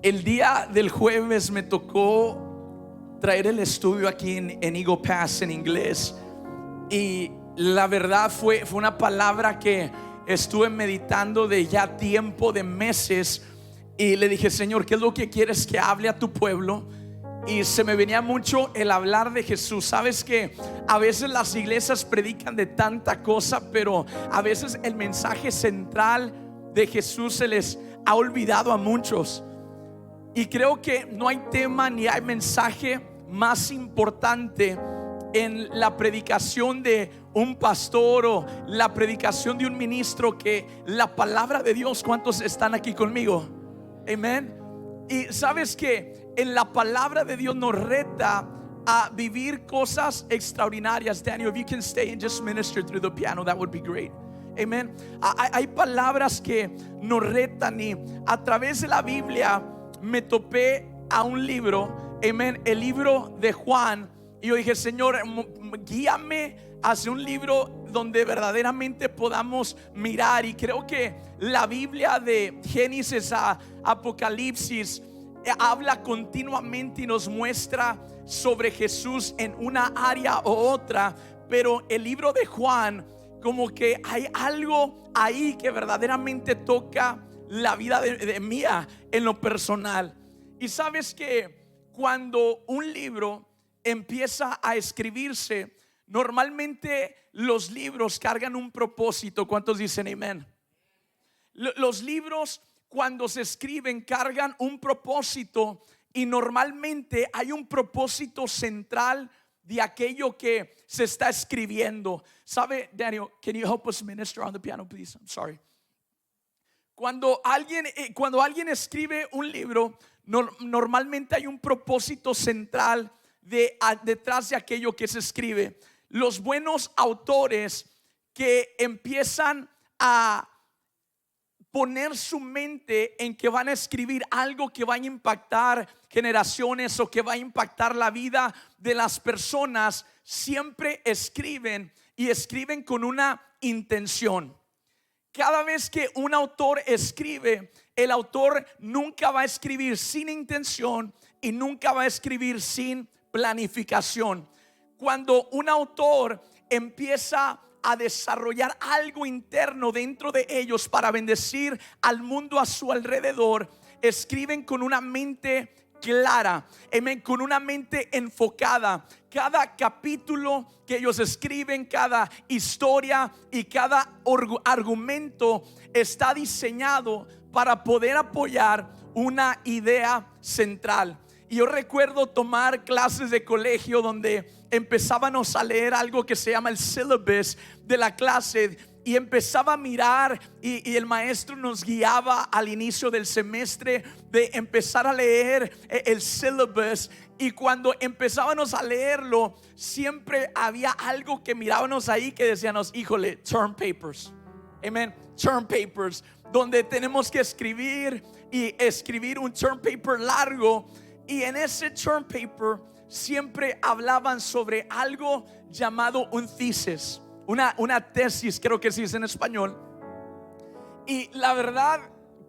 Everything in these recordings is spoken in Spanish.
El día del jueves me tocó traer el estudio aquí en Eagle Pass en inglés, y la verdad fue una palabra que estuve meditando de ya tiempo, de meses, y le dije: Señor, ¿qué es lo que quieres que hable a tu pueblo? Y se me venía mucho el hablar de Jesús. Sabes que a veces las iglesias predican de tanta cosa, pero a veces el mensaje central de Jesús se les ha olvidado a muchos. Y creo que no hay tema ni hay mensaje más importante en la predicación de un pastor o la predicación de un ministro que la palabra de Dios. ¿Cuántos están aquí conmigo? Amén. Y sabes que en la palabra de Dios nos reta a vivir cosas extraordinarias. Daniel, if you can stay and just minister through the piano, that would be great. Amen. Hay palabras que nos retan, y a través de la Biblia me topé a un libro, amén, el libro de Juan. Y yo dije: Señor, guíame hacia un libro donde verdaderamente podamos mirar. Y creo que la Biblia de Génesis a Apocalipsis habla continuamente y nos muestra sobre Jesús en una área u otra. Pero el libro de Juan, como que hay algo ahí que verdaderamente toca la vida de mía en lo personal. Y sabes que cuando un libro empieza a escribirse, normalmente los libros cargan un propósito. ¿Cuántos dicen amén? Los libros, cuando se escriben, cargan un propósito, y normalmente hay un propósito central de aquello que se está escribiendo. ¿Sabe, Daniel? Can you help us minister on the piano, please? I'm sorry. Cuando alguien escribe un libro, normalmente hay un propósito central detrás de aquello que se escribe. Los buenos autores que empiezan a poner su mente en que van a escribir algo que va a impactar generaciones o que va a impactar la vida de las personas, siempre escriben, y escriben con una intención. Cada vez que un autor escribe, el autor nunca va a escribir sin intención y nunca va a escribir sin planificación. Cuando un autor empieza a desarrollar algo interno dentro de ellos para bendecir al mundo a su alrededor, escriben con una mente clara, amén, con una mente enfocada. Cada capítulo que ellos escriben, cada historia y cada argumento está diseñado para poder apoyar una idea central. Y yo recuerdo tomar clases de colegio donde empezábamos a leer algo que se llama el syllabus de la clase, y empezaba a mirar, y el maestro nos guiaba al inicio del semestre de empezar a leer el syllabus. Y cuando empezábamos a leerlo, siempre había algo que mirábamos ahí que decíamos: híjole, term papers. Amen, term papers, donde tenemos que escribir un term paper largo. Y en ese term paper siempre hablaban sobre algo llamado un thesis, una tesis, creo que se dice en español. Y la verdad,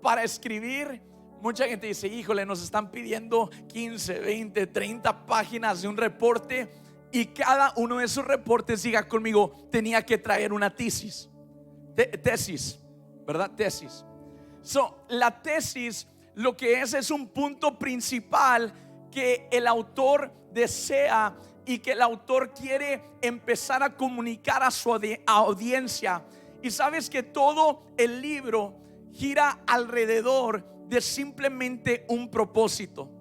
para escribir, mucha gente dice: híjole, nos están pidiendo 15, 20, 30 páginas de un reporte, y cada uno de esos reportes, diga conmigo, tenía que traer una tesis. Tesis, ¿verdad? Tesis. La tesis lo que es un punto principal que el autor desea y que el autor quiere empezar a comunicar a su audiencia. Y sabes que todo el libro gira alrededor de simplemente un propósito.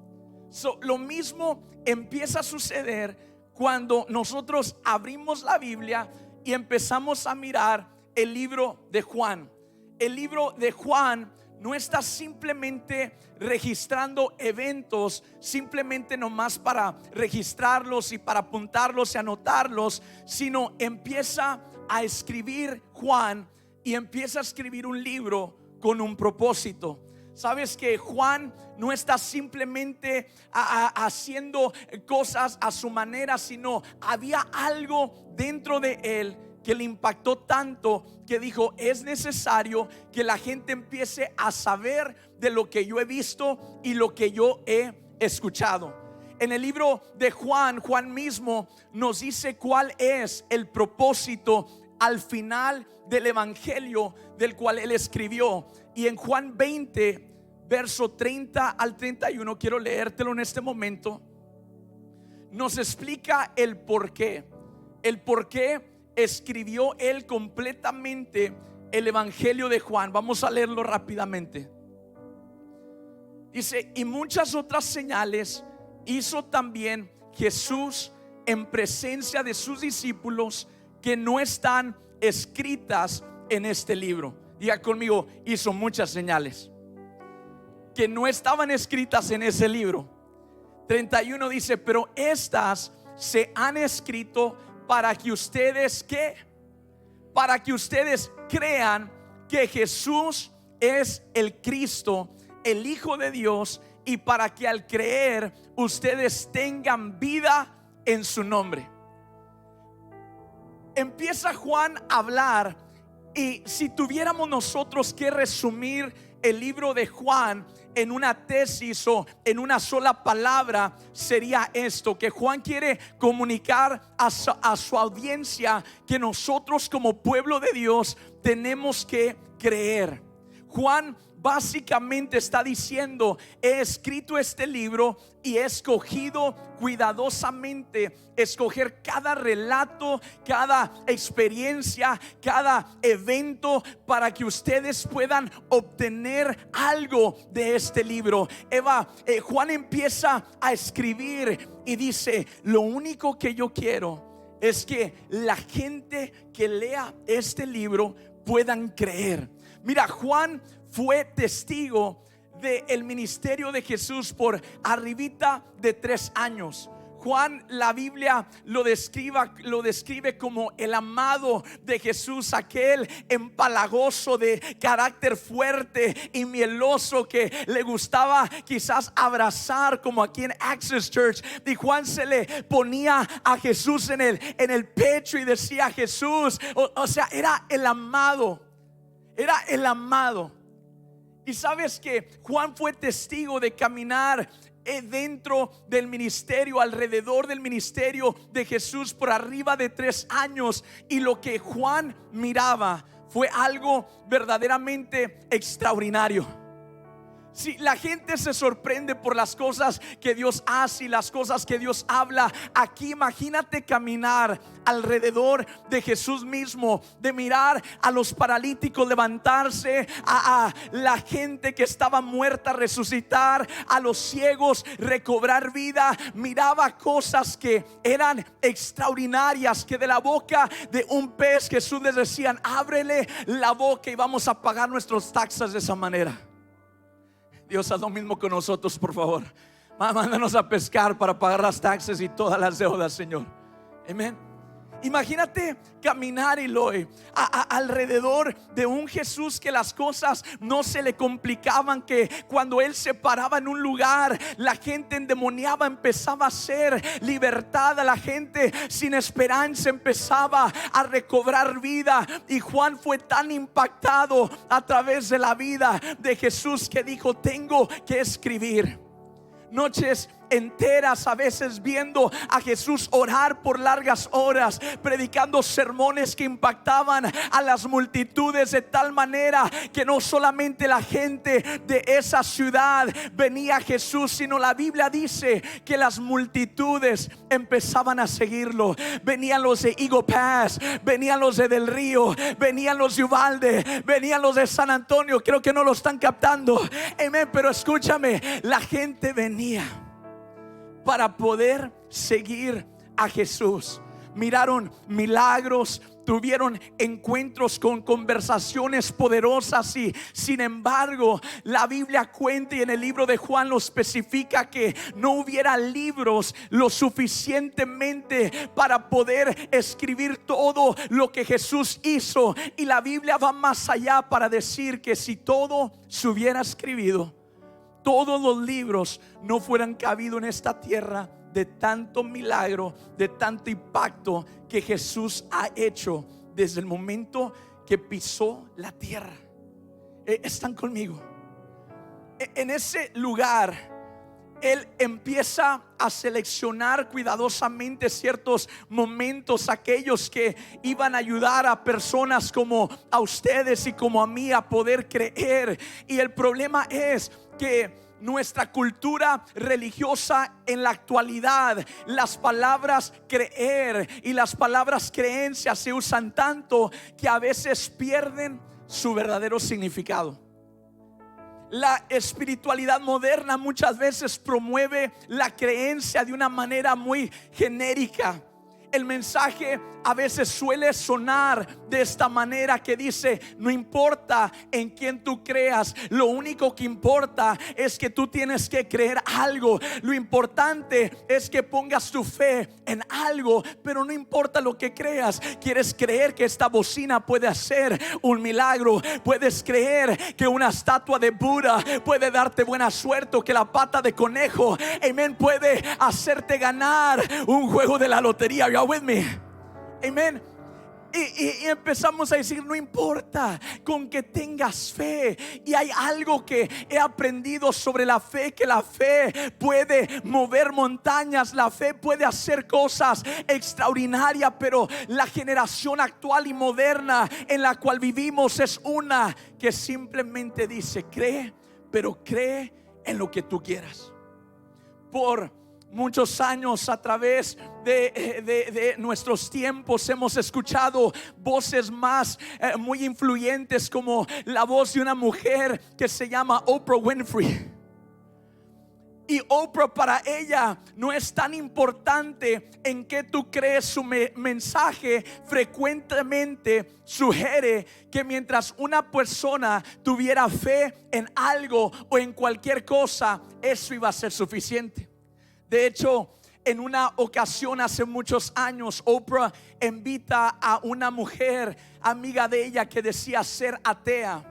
Lo mismo empieza a suceder cuando nosotros abrimos la Biblia y empezamos a mirar el libro de Juan. El libro de Juan no está simplemente registrando eventos, simplemente nomás para registrarlos y para apuntarlos y anotarlos, sino empieza a escribir Juan, y empieza a escribir un libro con un propósito. Sabes que Juan no está simplemente haciendo cosas a su manera, sino había algo dentro de él que le impactó tanto que dijo: es necesario que la gente empiece a saber de lo que yo he visto y lo que yo he escuchado. En el libro de Juan, Juan mismo nos dice cuál es el propósito al final del evangelio del cual él escribió. Y en Juan 20, verso 30 al 31, quiero leértelo en este momento, nos explica el por qué escribió él completamente el evangelio de Juan. Vamos a leerlo rápidamente. Dice: y muchas otras señales hizo también Jesús en presencia de sus discípulos, que no están escritas en este libro. Diga conmigo: hizo muchas señales que no estaban escritas en ese libro. 31 dice: pero estas se han escrito para que ustedes, ¿qué? Para que ustedes crean que Jesús es el Cristo, el Hijo de Dios, y para que al creer ustedes tengan vida en su nombre. Empieza Juan a hablar, y si tuviéramos nosotros que resumir el libro de Juan en una tesis o en una sola palabra, sería esto: que Juan quiere comunicar a su audiencia que nosotros como pueblo de Dios tenemos que creer. Juan básicamente está diciendo: he escrito este libro y he escogido cuidadosamente escoger cada relato, cada experiencia, cada evento, para que ustedes puedan obtener algo de este libro. Juan empieza a escribir y dice: lo único que yo quiero es que la gente que lea este libro puedan creer. Mira, Juan fue testigo del ministerio de Jesús por arribita de 3 años. Juan, la Biblia lo describe como el amado de Jesús, aquel empalagoso de carácter fuerte y mieloso que le gustaba quizás abrazar, como aquí en Access Church. Y Juan se le ponía a Jesús en el pecho y decía: Jesús, o sea, era el amado. Era el amado. Y sabes que Juan fue testigo de caminar dentro del ministerio, alrededor del ministerio de Jesús por arriba de 3 años. Y lo que Juan miraba fue algo verdaderamente extraordinario. Si la gente se sorprende por las cosas que Dios hace y las cosas que Dios habla aquí, imagínate caminar alrededor de Jesús mismo, de mirar a los paralíticos levantarse, a la gente que estaba muerta resucitar, a los ciegos recobrar vida. Miraba cosas que eran extraordinarias, que de la boca de un pez Jesús les decían: ábrele la boca y vamos a pagar nuestros taxes de esa manera. Dios, haz lo mismo con nosotros, por favor. Mándanos a pescar para pagar las taxes y todas las deudas, Señor. Amén. Imagínate caminar, Eloy, alrededor de un Jesús que las cosas no se le complicaban, que cuando Él se paraba en un lugar, la gente endemoniada empezaba a ser libertada, la gente sin esperanza empezaba a recobrar vida. Y Juan fue tan impactado a través de la vida de Jesús que dijo: tengo que escribir. Noches enteras a veces viendo a Jesús orar por largas horas, predicando sermones que impactaban a las multitudes de tal manera que no solamente la gente de esa ciudad venía a Jesús, sino la Biblia dice que las multitudes empezaban a seguirlo. Venían los de Eagle Pass, venían los de Del Río, venían los de Uvalde, venían los de San Antonio. Creo que no lo están captando, amén, pero escúchame, la gente venía para poder seguir a Jesús. Miraron milagros, tuvieron encuentros con conversaciones poderosas, y sin embargo la Biblia cuenta, y en el libro de Juan lo especifica, que no hubiera libros lo suficientemente para poder escribir todo lo que Jesús hizo. Y la Biblia va más allá para decir que si todo se hubiera escrito, todos los libros no fueran cabido en esta tierra, de tanto milagro, de tanto impacto que Jesús ha hecho desde el momento que pisó la tierra. Están conmigo. En ese lugar Él empieza a seleccionar cuidadosamente ciertos momentos, aquellos que iban a ayudar a personas como a ustedes y como a mí a poder creer. Y el problema es que nuestra cultura religiosa en la actualidad, las palabras creer y las palabras creencia se usan tanto que a veces pierden su verdadero significado. La espiritualidad moderna muchas veces promueve la creencia de una manera muy genérica. El mensaje a veces suele sonar de esta manera que dice: no importa en quién tú creas, lo único que importa es que tú tienes que creer algo. Lo importante es que pongas tu fe en algo, pero no importa lo que creas. Quieres creer que esta bocina puede hacer un milagro, puedes creer que una estatua de Buda puede darte buena suerte, o que la pata de conejo, amén, puede hacerte ganar un juego de la lotería. Y'all with me? Amén. Y empezamos a decir: no importa con que tengas fe. Y hay algo que he aprendido sobre la fe, que la fe puede mover montañas, la fe puede hacer cosas extraordinarias. Pero la generación actual y moderna en la cual vivimos es una que simplemente dice: cree, pero cree en lo que tú quieras. Por muchos años, a través de nuestros tiempos, hemos escuchado voces más muy influyentes, como la voz de una mujer que se llama Oprah Winfrey. Y Oprah, para ella no es tan importante en qué tú crees su mensaje. Frecuentemente sugiere que mientras una persona tuviera fe en algo o en cualquier cosa, eso iba a ser suficiente. De hecho, en una ocasión hace muchos años, Oprah invita a una mujer amiga de ella que decía ser atea.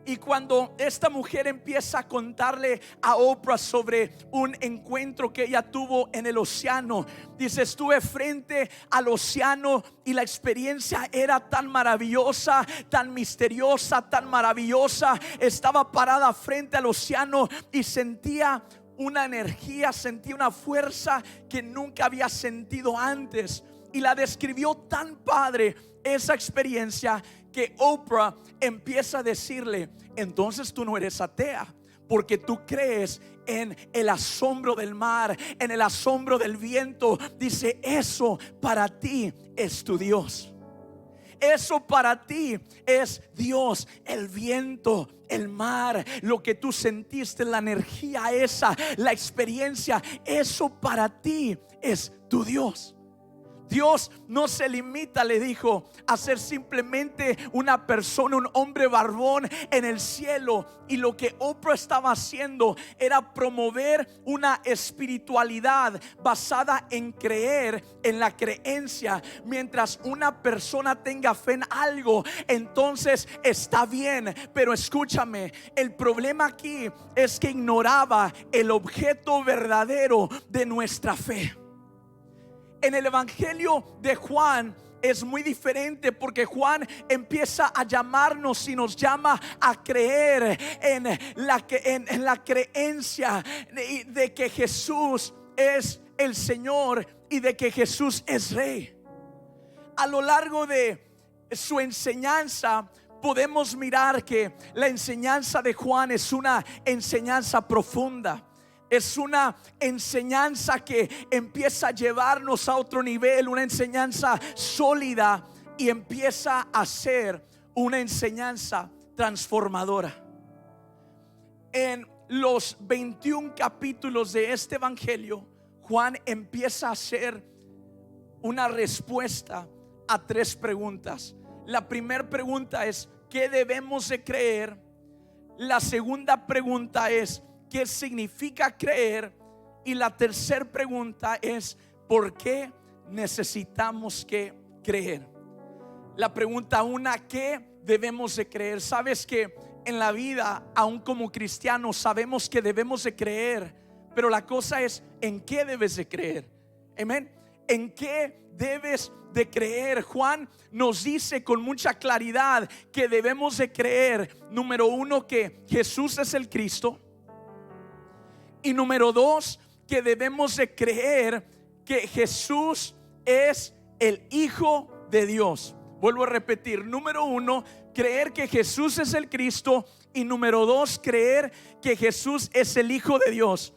Y cuando esta mujer empieza a contarle a Oprah sobre un encuentro que ella tuvo en el océano, dice: estuve frente al océano y la experiencia era tan maravillosa, tan misteriosa, tan maravillosa. Estaba parada frente al océano y sentía una energía, sentí una fuerza que nunca había sentido antes. Y la describió tan padre esa experiencia que Oprah empieza a decirle: entonces tú no eres atea, porque tú crees en el asombro del mar, en el asombro del viento. Dice: eso para ti es tu Dios. Eso para ti es Dios, el viento, el mar, lo que tú sentiste, la energía esa, la experiencia, eso para ti es tu Dios. Dios no se limita, le dijo, a ser simplemente una persona, un hombre barbón en el cielo. Y lo que Oprah estaba haciendo era promover una espiritualidad basada en creer, en la creencia. Mientras una persona tenga fe en algo, entonces está bien. Pero escúchame, el problema aquí es que ignoraba el objeto verdadero de nuestra fe. En el Evangelio de Juan es muy diferente, porque Juan empieza a llamarnos y nos llama a creer en la creencia de que Jesús es el Señor y de que Jesús es Rey. A lo largo de su enseñanza podemos mirar que la enseñanza de Juan es una enseñanza profunda. Es una enseñanza que empieza a llevarnos a otro nivel, una enseñanza sólida, y empieza a ser una enseñanza transformadora. En los 21 capítulos de este evangelio, Juan empieza a hacer una respuesta a 3 preguntas. La primera pregunta es: ¿qué debemos de creer? La segunda pregunta es: ¿qué significa creer? Y la tercera pregunta es: ¿por qué necesitamos que creer? La pregunta 1: ¿qué debemos de creer? Sabes que en la vida, aún como cristianos, sabemos que debemos de creer, pero la cosa es: ¿en qué debes de creer? Amén. ¿En qué debes de creer? Juan nos dice con mucha claridad que debemos de creer, número uno, que Jesús es el Cristo, y número dos, que debemos de creer que Jesús es el Hijo de Dios. Vuelvo a repetir, número uno, creer que Jesús es el Cristo, y número dos, creer que Jesús es el Hijo de Dios.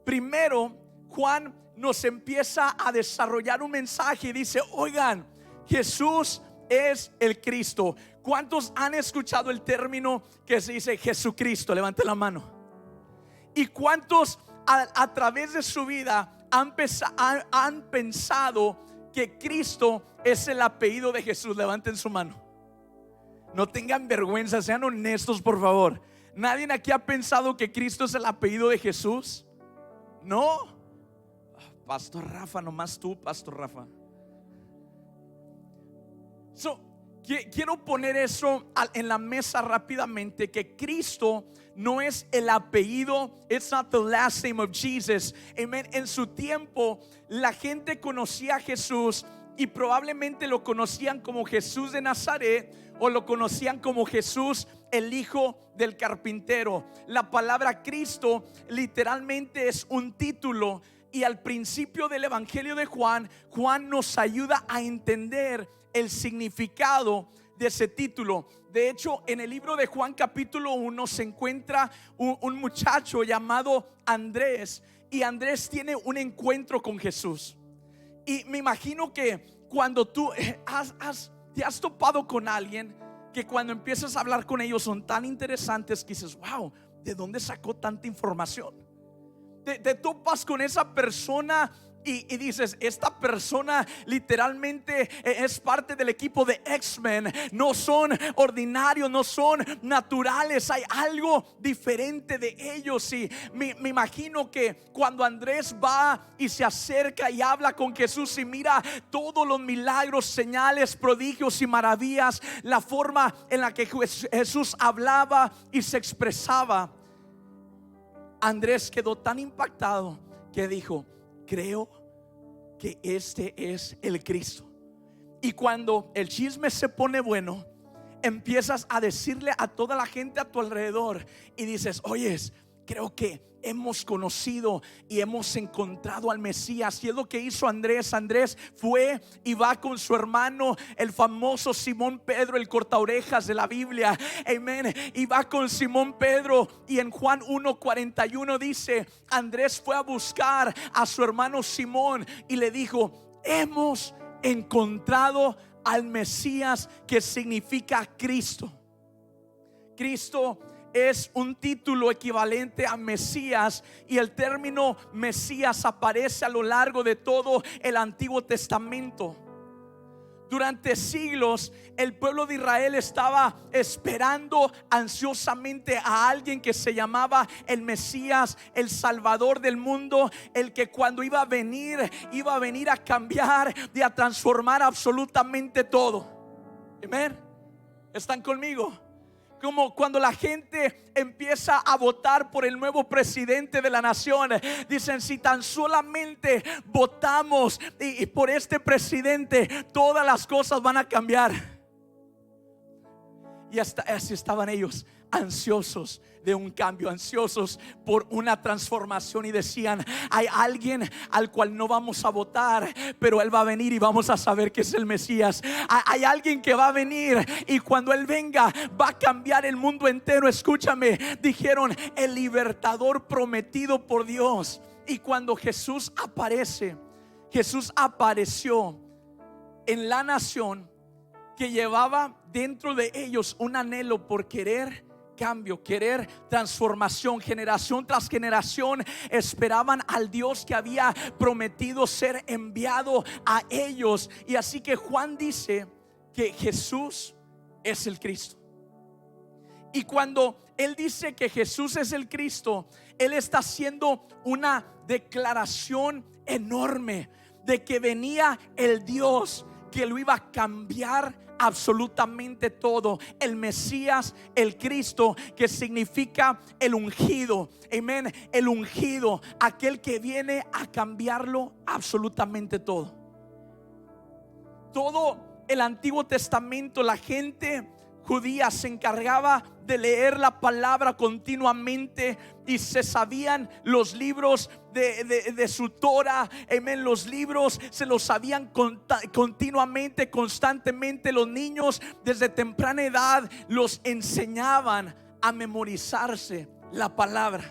Primero, Juan nos empieza a desarrollar un mensaje y dice: oigan, Jesús es el Cristo. ¿Cuántos han escuchado el término que se dice Jesucristo? Levante la mano. ¿Y cuántos a través de su vida han pensado que Cristo es el apellido de Jesús? Levanten su mano. No tengan vergüenza, sean honestos, por favor. ¿Nadie aquí ha pensado que Cristo es el apellido de Jesús? No. Pastor Rafa, nomás tú, Pastor Rafa. Quiero poner eso en la mesa rápidamente, que Cristo no es el apellido. It's not the last name of Jesus. Amen. En su tiempo la gente conocía a Jesús y probablemente lo conocían como Jesús de Nazaret, o lo conocían como Jesús, el hijo del carpintero. La palabra Cristo literalmente es un título, y al principio del Evangelio de Juan, Juan nos ayuda a entender el significado de ese título. De hecho, en el libro de Juan capítulo 1 se encuentra un muchacho llamado Andrés, y Andrés tiene un encuentro con Jesús. Y me imagino que cuando tú te has topado con alguien que cuando empiezas a hablar con ellos son tan interesantes que dices: wow, ¿de dónde sacó tanta información? Te topas con esa persona y dices: esta persona literalmente es parte del equipo de X-Men. No son ordinarios, no son naturales, hay algo diferente de ellos. Y me imagino que cuando Andrés va y se acerca y habla con Jesús y mira todos los milagros, señales, prodigios y maravillas, la forma en la que Jesús hablaba y se expresaba, Andrés quedó tan impactado que dijo: creo que este es el Cristo. Y cuando el chisme se pone bueno, empiezas a decirle a toda la gente a tu alrededor y dices: oyes, creo que hemos conocido y hemos encontrado al Mesías. Y es lo que hizo Andrés. Andrés fue y va con su hermano, el famoso Simón Pedro, el cortaorejas de la Biblia. Amén. Y va con Simón Pedro, y en Juan 1:41 dice: Andrés fue a buscar a su hermano Simón y le dijo: hemos encontrado al Mesías, que significa Cristo. Cristo es un título equivalente a Mesías, y el término Mesías aparece a lo largo de todo el Antiguo Testamento. Durante siglos el pueblo de Israel estaba esperando ansiosamente a alguien que se llamaba el Mesías, el Salvador del mundo, el que cuando iba a venir a cambiar y a transformar absolutamente todo. Amén. ¿Están conmigo? Como cuando la gente empieza a votar por el nuevo presidente de la nación, dicen: si tan solamente votamos y por este presidente, todas las cosas van a cambiar. Y hasta así estaban ellos, ansiosos de un cambio, ansiosos por una transformación, y decían: hay alguien al cual no vamos a votar, pero él va a venir y vamos a saber que es el Mesías. Hay alguien que va a venir, y cuando él venga va a cambiar el mundo entero. Escúchame, dijeron: el libertador prometido por Dios. Y cuando Jesús apareció en la nación que llevaba dentro de ellos un anhelo por querer cambio, querer transformación. Generación tras generación esperaban al Dios que había prometido ser enviado a ellos. Y así que Juan dice que Jesús es el Cristo. Y cuando él dice que Jesús es el Cristo, él está haciendo una declaración enorme de que venía el Dios que lo iba a cambiar absolutamente todo. El Mesías, el Cristo, que significa el ungido. Amén. El ungido, aquel que viene a cambiarlo absolutamente todo. Todo el Antiguo Testamento, la gente judía se encargaba de leer la palabra continuamente y se sabían los libros de su Torah. Amén. Los libros se los sabían continuamente, constantemente. Los niños desde temprana edad los enseñaban a memorizarse la palabra,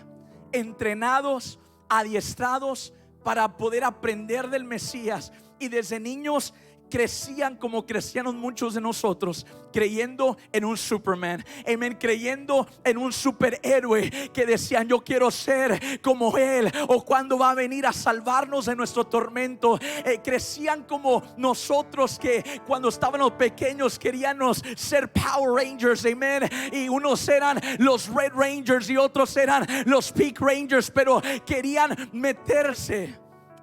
entrenados, adiestrados para poder aprender del Mesías. Y desde niños crecían como crecíamos muchos de nosotros, creyendo en un Superman, amén, creyendo en un superhéroe, que decían: yo quiero ser como él, o cuando va a venir a salvarnos de nuestro tormento. Crecían como nosotros, que cuando estábamos pequeños queríamos ser Power Rangers, amén, y unos eran los Red Rangers y otros eran los Pink Rangers, pero querían meterse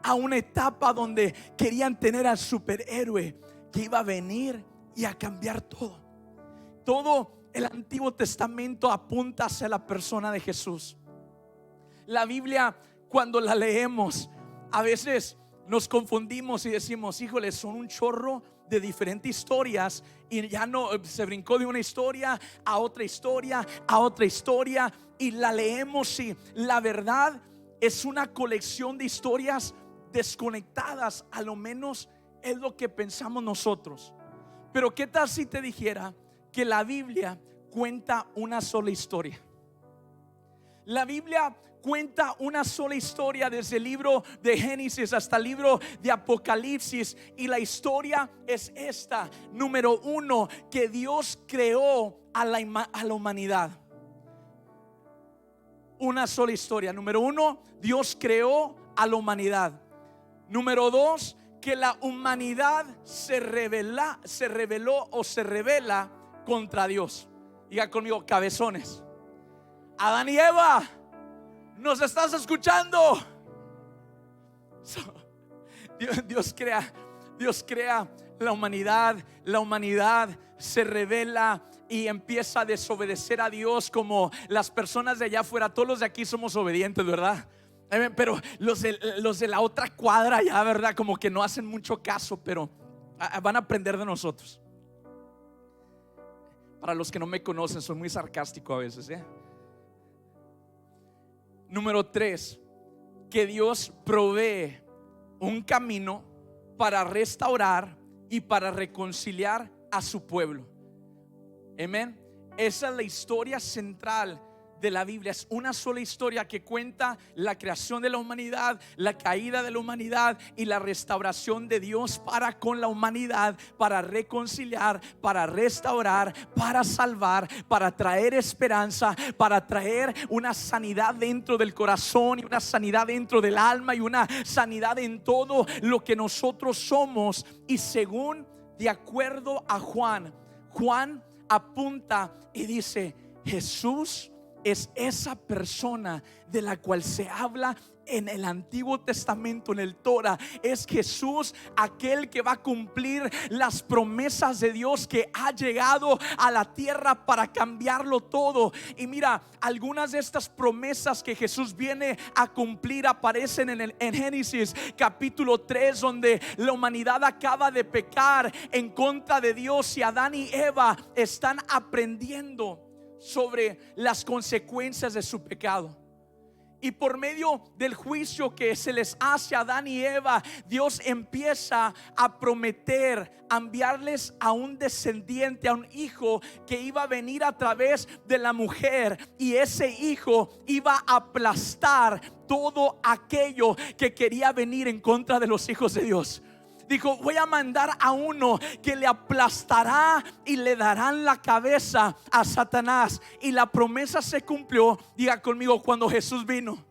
a una etapa donde querían tener al superhéroe que iba a venir y a cambiar todo. Todo el Antiguo Testamento apunta hacia la persona de Jesús. La Biblia, cuando la leemos, a veces nos confundimos y decimos: híjole, son un chorro de diferentes historias, y ya no se brincó de una historia a otra historia, a otra historia, y la leemos, y la verdad es una colección de historias desconectadas. A lo menos es lo que pensamos nosotros. Pero ¿qué tal si te dijera que la Biblia cuenta una sola historia? La Biblia cuenta una sola historia, desde el libro de Génesis hasta el libro de Apocalipsis, y la historia es esta. Número uno, que Dios creó a la humanidad. Una sola historia. Número uno, Dios creó a la humanidad. Número dos, que la humanidad se revela contra Dios. Diga conmigo: cabezones. Adán y Eva, ¿nos estás escuchando? Dios crea la humanidad. La humanidad se revela y empieza a desobedecer a Dios, como las personas de allá afuera. Todos los de aquí somos obedientes, ¿verdad? Pero los de la otra cuadra ya, ¿verdad? Como que no hacen mucho caso, pero van a aprender de nosotros. Para los que no me conocen, soy muy sarcástico a veces, Número tres, que Dios provee un camino para restaurar y para reconciliar a su pueblo. Amén. Esa es la historia central de la Biblia. Es una sola historia que cuenta la creación de la humanidad, la caída de la humanidad y la restauración de Dios para con la humanidad, para reconciliar, para restaurar, para salvar, para traer esperanza, para traer una sanidad dentro del corazón, y una sanidad dentro del alma, y una sanidad en todo lo que nosotros somos. Y según, de acuerdo a Juan apunta y dice: Jesús es esa persona de la cual se habla en el Antiguo Testamento, en el Torah. Es Jesús aquel que va a cumplir las promesas de Dios, que ha llegado a la tierra para cambiarlo todo. Y mira, algunas de estas promesas que Jesús viene a cumplir aparecen en Génesis capítulo 3, donde la humanidad acaba de pecar en contra de Dios, y Adán y Eva están aprendiendo sobre las consecuencias de su pecado. Y por medio del juicio que se les hace a Adán y Eva, Dios empieza a prometer enviarles a un descendiente, a un hijo que iba a venir a través de la mujer, y ese hijo iba a aplastar todo aquello que quería venir en contra de los hijos de Dios. Dijo: voy a mandar a uno que le aplastará y le darán la cabeza a Satanás. Y la promesa se cumplió. Diga conmigo: cuando Jesús vino.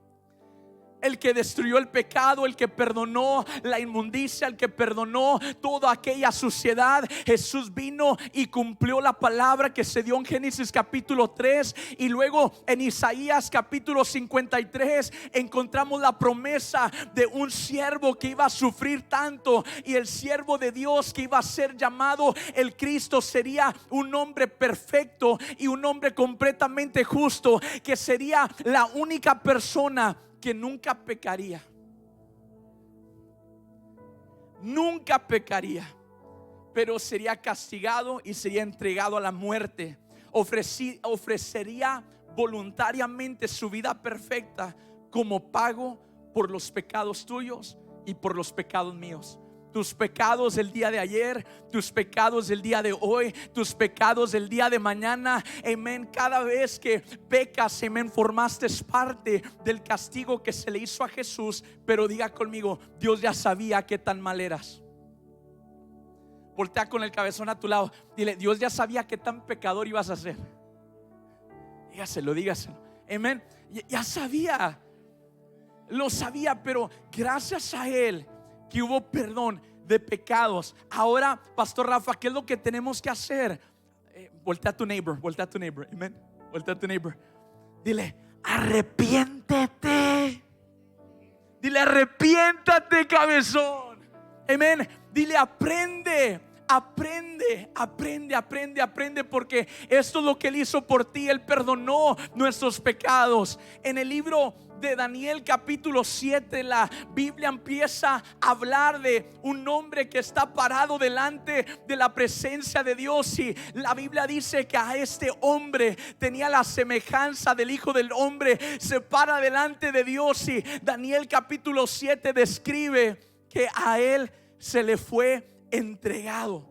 el que destruyó el pecado, el que perdonó la inmundicia, el que perdonó toda aquella suciedad. Jesús vino y cumplió la palabra que se dio en Génesis capítulo 3, y luego en Isaías capítulo 53 encontramos la promesa de un siervo que iba a sufrir tanto, y el siervo de Dios que iba a ser llamado el Cristo sería un hombre perfecto y un hombre completamente justo, que sería la única persona que nunca pecaría. Nunca pecaría, pero sería castigado y sería entregado a la muerte. Ofrecería voluntariamente su vida perfecta como pago por los pecados tuyos y por los pecados míos. Tus pecados del día de ayer, tus pecados del día de hoy, tus pecados del día de mañana. Amén. Cada vez que pecas, amén, formaste parte del castigo que se le hizo a Jesús. Pero diga conmigo: Dios ya sabía qué tan mal eras. Voltea con el cabezón a tu lado, dile: Dios ya sabía qué tan pecador ibas a ser. Dígaselo. Amén. Ya sabía, lo sabía, pero gracias a Él que hubo perdón de pecados. Ahora, Pastor Rafa, ¿qué es lo que tenemos que hacer? Voltea a tu neighbor, amén. Voltea a tu neighbor, dile: arrepiéntete. Dile: arrepiéntate, cabezón. Amén. Dile: aprende, porque esto es lo que Él hizo por ti. Él perdonó nuestros pecados. En el libro de Daniel capítulo 7, la Biblia empieza a hablar de un hombre que está parado delante de la presencia de Dios, y la Biblia dice que a este hombre tenía la semejanza del Hijo del Hombre. Se para delante de Dios, y Daniel capítulo 7 describe que a él se le fue entregado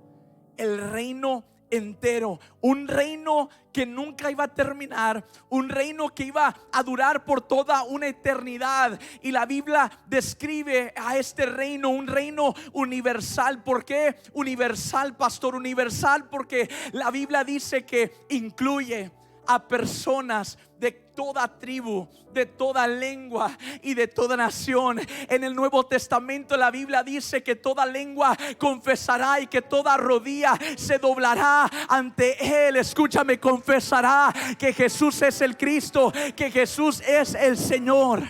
el reino entero, un reino que nunca iba a terminar, un reino que iba a durar por toda una eternidad. Y la Biblia describe a este reino un reino universal. ¿Por qué universal, pastor? Universal porque la Biblia dice que incluye a personas de toda tribu, de toda lengua y de toda nación. En el Nuevo Testamento la Biblia dice que toda lengua confesará y que toda rodilla se doblará ante Él. Escúchame, confesará que Jesús es el Cristo, que Jesús es el Señor.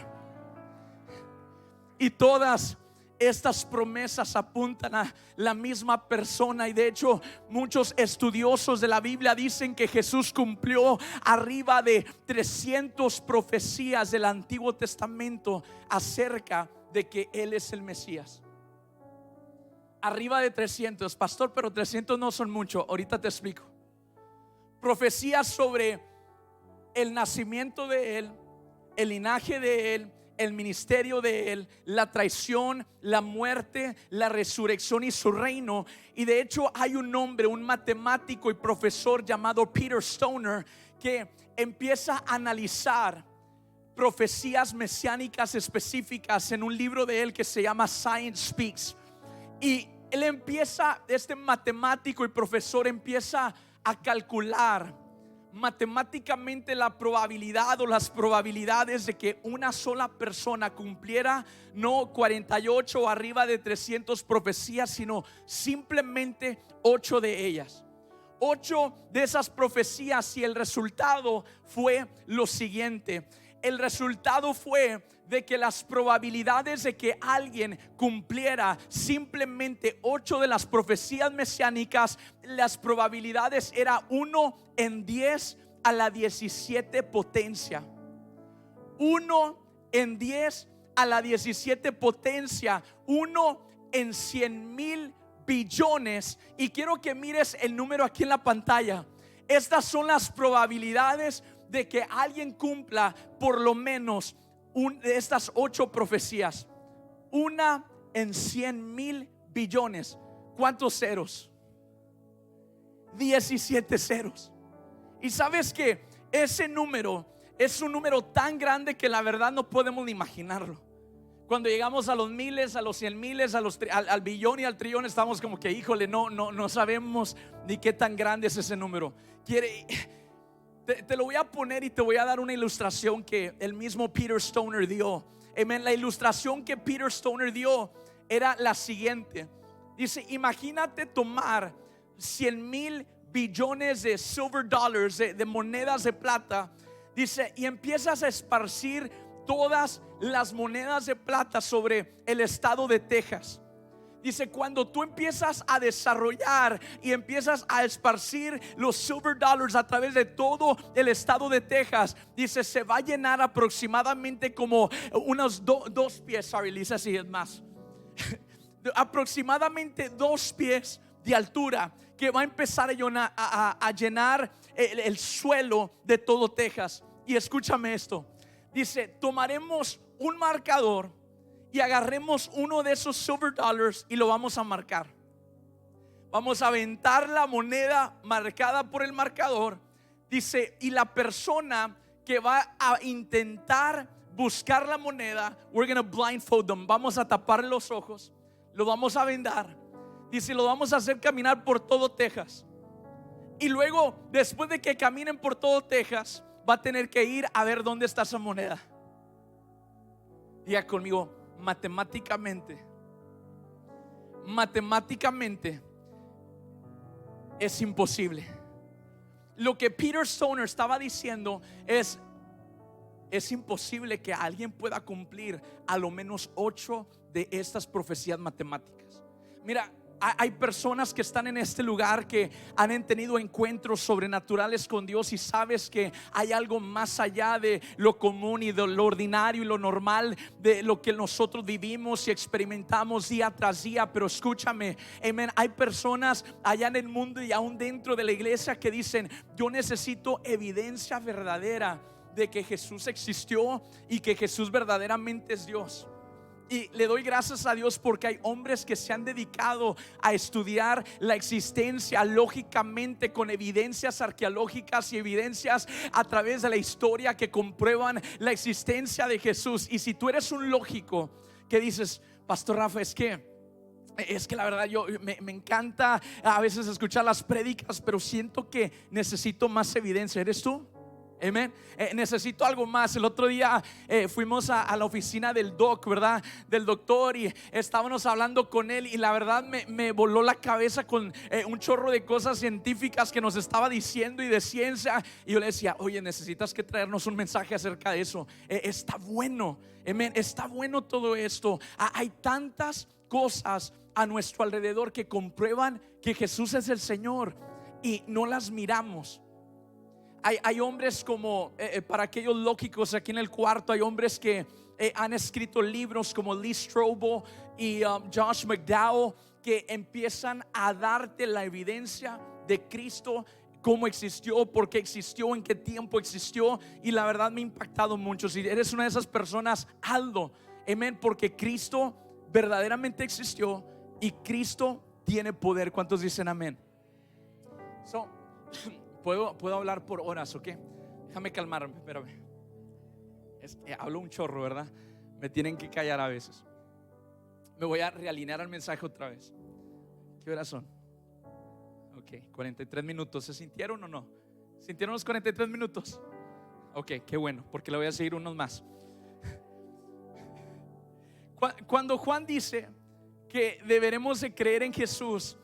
Y todas estas promesas apuntan a la misma persona, y de hecho muchos estudiosos de la Biblia dicen que Jesús cumplió arriba de 300 profecías del Antiguo Testamento acerca de que Él es el Mesías. Arriba de 300, pastor, pero 300 no son mucho. Ahorita te explico. Profecías sobre el nacimiento de Él, el linaje de Él, el ministerio de Él, la traición, la muerte, la resurrección y su reino. Y de hecho hay un hombre, un matemático y profesor llamado Peter Stoner, que empieza a analizar profecías mesiánicas específicas en un libro de él que se llama Science Speaks. Y él empieza, este matemático y profesor empieza a calcular matemáticamente la probabilidad o las probabilidades de que una sola persona cumpliera no 48 o arriba de 300 profecías, sino simplemente 8 de ellas. 8 de esas profecías, y el resultado fue lo siguiente. El resultado fue de que las probabilidades de que alguien cumpliera simplemente 8 de las profecías mesiánicas, las probabilidades era 1 en 10 a la 17 potencia. 1 en 10 a la 17 potencia. 1 en 100,000 billones. Y quiero que mires el número aquí en la pantalla. Estas son las probabilidades de que alguien cumpla por lo menos de estas 8 profecías. 1 en 100,000 billones. ¿Cuántos ceros? 17 ceros. Y sabes que ese número es un número tan grande que la verdad no podemos ni imaginarlo. Cuando llegamos a los miles, a los 100,000, al billón y al trillón, estamos como que híjole, no sabemos ni qué tan grande es ese número. Te lo voy a poner y te voy a dar una ilustración que el mismo Peter Stoner dio. Amén. La ilustración que Peter Stoner dio era la siguiente. Dice, imagínate tomar 100,000 billones de silver dollars, de monedas de plata. Dice, y empiezas a esparcir todas las monedas de plata sobre el estado de Texas. Dice, cuando tú empiezas a desarrollar y empiezas a esparcir los silver dollars a través de todo el estado de Texas, dice, se va a llenar aproximadamente como unos dos pies, sorry Lisa, si es más aproximadamente 2 pies de altura, que va a empezar a llenar el suelo de todo Texas. Y escúchame esto, dice, tomaremos un marcador y agarremos uno de esos silver dollars y lo vamos a marcar. Vamos a aventar la moneda marcada por el marcador. Dice, y la persona que va a intentar buscar la moneda, we're gonna blindfold them. Vamos a taparle los ojos, lo vamos a vendar. Dice, lo vamos a hacer caminar por todo Texas. Y luego, después de que caminen por todo Texas, va a tener que ir a ver dónde está esa moneda. Diga conmigo, matemáticamente es imposible. Lo que Peter Stoner estaba diciendo es imposible que alguien pueda cumplir a lo menos 8 de estas profecías matemáticas. Mira, hay personas que están en este lugar que han tenido encuentros sobrenaturales con Dios, y sabes que hay algo más allá de lo común y de lo ordinario y lo normal de lo que nosotros vivimos y experimentamos día tras día. Pero escúchame, amén, hay personas allá en el mundo y aún dentro de la iglesia que dicen, yo necesito evidencia verdadera de que Jesús existió y que Jesús verdaderamente es Dios. Y le doy gracias a Dios porque hay hombres que se han dedicado a estudiar la existencia lógicamente, con evidencias arqueológicas y evidencias a través de la historia que comprueban la existencia de Jesús. Y si tú eres un lógico que dices, Pastor Rafa, es que la verdad yo me encanta a veces escuchar las prédicas, pero siento que necesito más evidencia. ¿Eres tú? Amén. Necesito algo más. El otro día fuimos a la oficina del doc, ¿verdad? Del doctor, y estábamos hablando con él, y la verdad me voló la cabeza con un chorro de cosas científicas que nos estaba diciendo y de ciencia. Y yo le decía, oye, necesitas que traernos un mensaje acerca de eso. Está bueno, amén, está bueno todo esto. Hay tantas cosas a nuestro alrededor que comprueban que Jesús es el Señor y no las miramos. Hay hombres como, para aquellos lógicos aquí en el cuarto, hay hombres que han escrito libros como Lee Strobel y Josh McDowell, que empiezan a darte la evidencia de Cristo, cómo existió, por qué existió, en qué tiempo existió. Y la verdad me ha impactado mucho. Si eres una de esas personas, hazlo, amén, porque Cristo verdaderamente existió y Cristo tiene poder. ¿Cuántos dicen amén? Puedo hablar por horas, ¿ok? Déjame calmarme, espérame. Hablo un chorro, ¿verdad? Me tienen que callar a veces. Me voy a realinear al mensaje otra vez. ¿Qué horas son? Ok, 43 minutos. ¿Se sintieron o no? ¿Sintieron los 43 minutos? Ok, qué bueno, porque le voy a seguir unos más. Cuando Juan dice que deberemos de creer en Jesús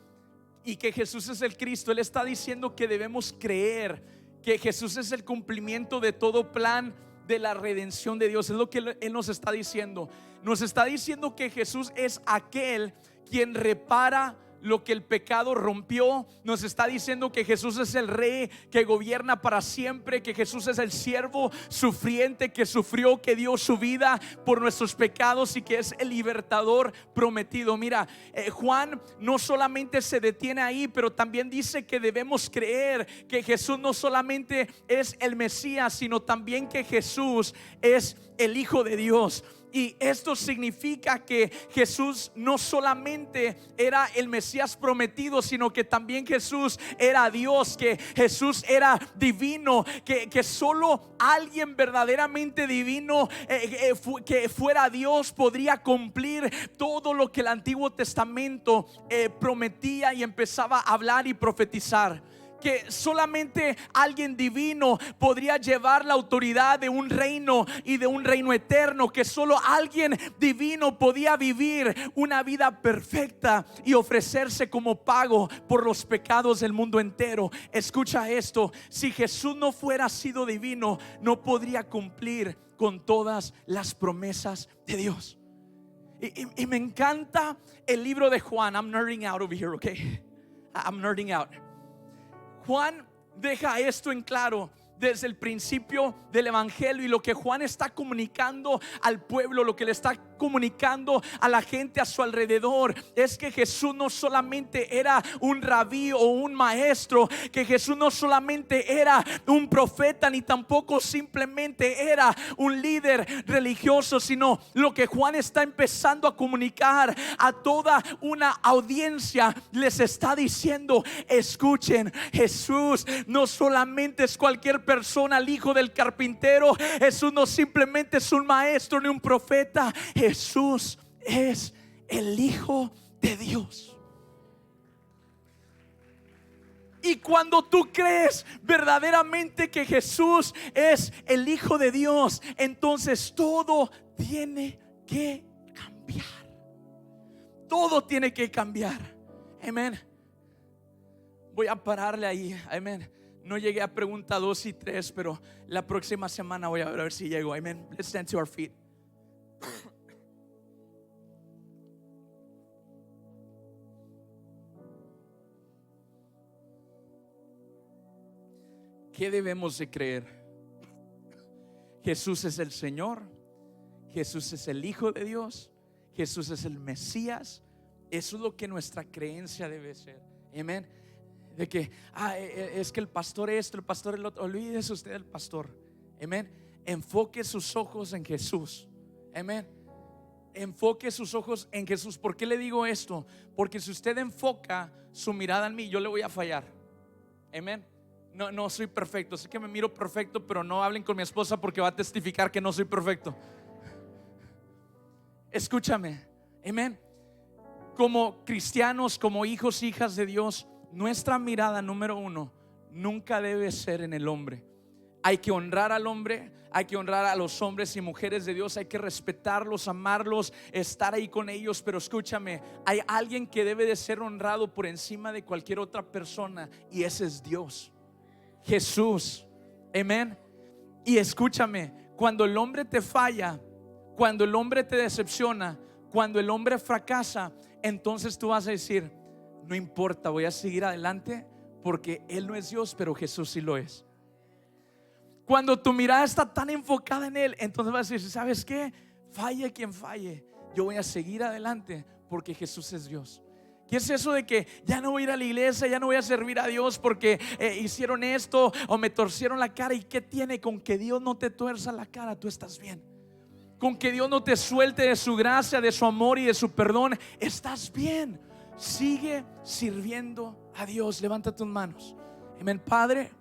y que Jesús es el Cristo, él está diciendo que debemos creer que Jesús es el cumplimiento de todo plan de la redención de Dios. Es lo que él nos está diciendo. Nos está diciendo que Jesús es aquel quien repara lo que el pecado rompió. Nos está diciendo que Jesús es el rey que gobierna para siempre, que Jesús es el siervo sufriente que sufrió, que dio su vida por nuestros pecados y que es el libertador prometido. Mira, Juan no solamente se detiene ahí, pero también dice que debemos creer que Jesús no solamente es el Mesías, sino también que Jesús es el Hijo de Dios. Y esto significa que Jesús no solamente era el Mesías prometido, sino que también Jesús era Dios, que Jesús era divino, que solo alguien verdaderamente divino, que fuera Dios, podría cumplir todo lo que el Antiguo Testamento prometía y empezaba a hablar y profetizar. que solamente alguien divino podría llevar la autoridad de un reino y de un reino eterno, que solo alguien divino podía vivir una vida perfecta y ofrecerse como pago por los pecados del mundo entero. Escucha esto: si Jesús no fuera sido divino, no podría cumplir con todas las promesas de Dios. Y me encanta el libro de Juan. I'm nerding out over here, okay? I'm nerding out. Juan deja esto en claro desde el principio del evangelio, y lo que Juan está comunicando al pueblo, lo que le está comunicando a la gente a su alrededor, es que Jesús no solamente era un rabí o un maestro, que Jesús no solamente era un profeta, ni tampoco simplemente era un líder religioso, sino lo que Juan está empezando a comunicar a toda una audiencia, les está diciendo: escuchen, Jesús no solamente es cualquier persona, el hijo del carpintero. Jesús no simplemente es un maestro ni un profeta. Jesús es el Hijo de Dios. Y cuando tú crees verdaderamente que Jesús es el Hijo de Dios, entonces todo tiene que cambiar. Todo tiene que cambiar. Amén. Voy a pararle ahí. Amén. No llegué a pregunta 2 y 3, pero la próxima semana voy a ver si llego. Amén. Let's stand to our feet. ¿Qué debemos de creer? Jesús es el Señor, Jesús es el Hijo de Dios, Jesús es el Mesías. Eso es lo que nuestra creencia debe ser. Amén. De que es que el pastor esto, el pastor el otro. Olvídese usted del pastor. Amén. Enfoque sus ojos en Jesús. Amén. Enfoque sus ojos en Jesús. ¿Por qué le digo esto? Porque si usted enfoca su mirada en mí, yo le voy a fallar. Amén. No soy perfecto. Sé que me miro perfecto, pero no hablen con mi esposa porque va a testificar que no soy perfecto. Escúchame. Amén. Como cristianos, como hijos, hijas de Dios, nuestra mirada número 1 nunca debe ser en el hombre. Hay que honrar al hombre, hay que honrar a los hombres y mujeres de Dios, hay que respetarlos, amarlos, estar ahí con ellos. Pero escúchame, hay alguien que debe de ser honrado por encima de cualquier otra persona, y ese es Dios, Jesús. Amén. Y escúchame, cuando el hombre te falla, cuando el hombre te decepciona, cuando el hombre fracasa, entonces tú vas a decir: no importa, voy a seguir adelante, porque Él no es Dios, pero Jesús sí lo es. Cuando tu mirada está tan enfocada en Él, entonces vas a decir: ¿sabes qué? Falle quien falle, yo voy a seguir adelante, porque Jesús es Dios. ¿Qué es eso de que ya no voy a ir a la iglesia, ya no voy a servir a Dios porque hicieron esto o me torcieron la cara? ¿Y qué tiene? Con que Dios no te tuerza la cara, tú estás bien. Con que Dios no te suelte de su gracia, de su amor y de su perdón, estás bien. Sigue sirviendo a Dios. Levanta tus manos. Amén. Padre,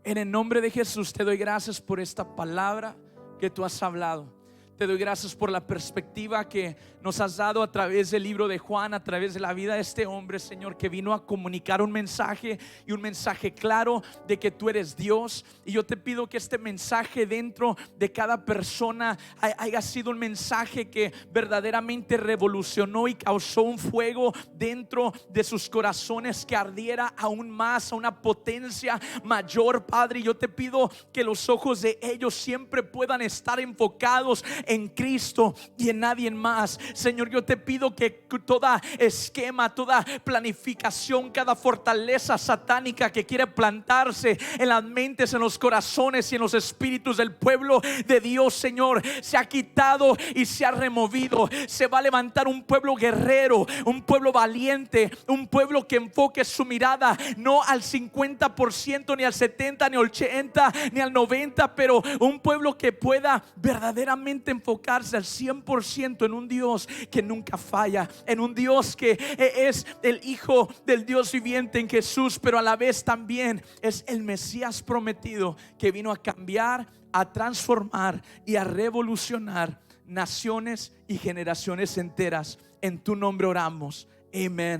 en el nombre de Jesús te doy gracias por esta palabra que tú has hablado. Te doy gracias por la perspectiva que nos has dado a través del libro de Juan, a través de la vida de este hombre, Señor, que vino a comunicar un mensaje, y un mensaje claro de que tú eres Dios. Y yo te pido que este mensaje dentro de cada persona haya sido un mensaje que verdaderamente revolucionó y causó un fuego dentro de sus corazones que ardiera aún más, a una potencia mayor. Padre, yo te pido que los ojos de ellos siempre puedan estar enfocados en Cristo y en nadie más. Señor, yo te pido que toda esquema, toda planificación, cada fortaleza satánica que quiere plantarse en las mentes, en los corazones y en los espíritus del pueblo de Dios, Señor, se ha quitado y se ha removido. Se va a levantar un pueblo guerrero, un pueblo valiente, un pueblo que enfoque su mirada no al 50%, ni al 70%, ni al 80%, ni al 90%, pero un pueblo que pueda verdaderamente enfocarse al 100% en un Dios que nunca falla, en un Dios que es el Hijo del Dios viviente, en Jesús, pero a la vez también es el Mesías prometido, que vino a cambiar, a transformar y a revolucionar naciones y generaciones enteras. En tu nombre oramos. Amén.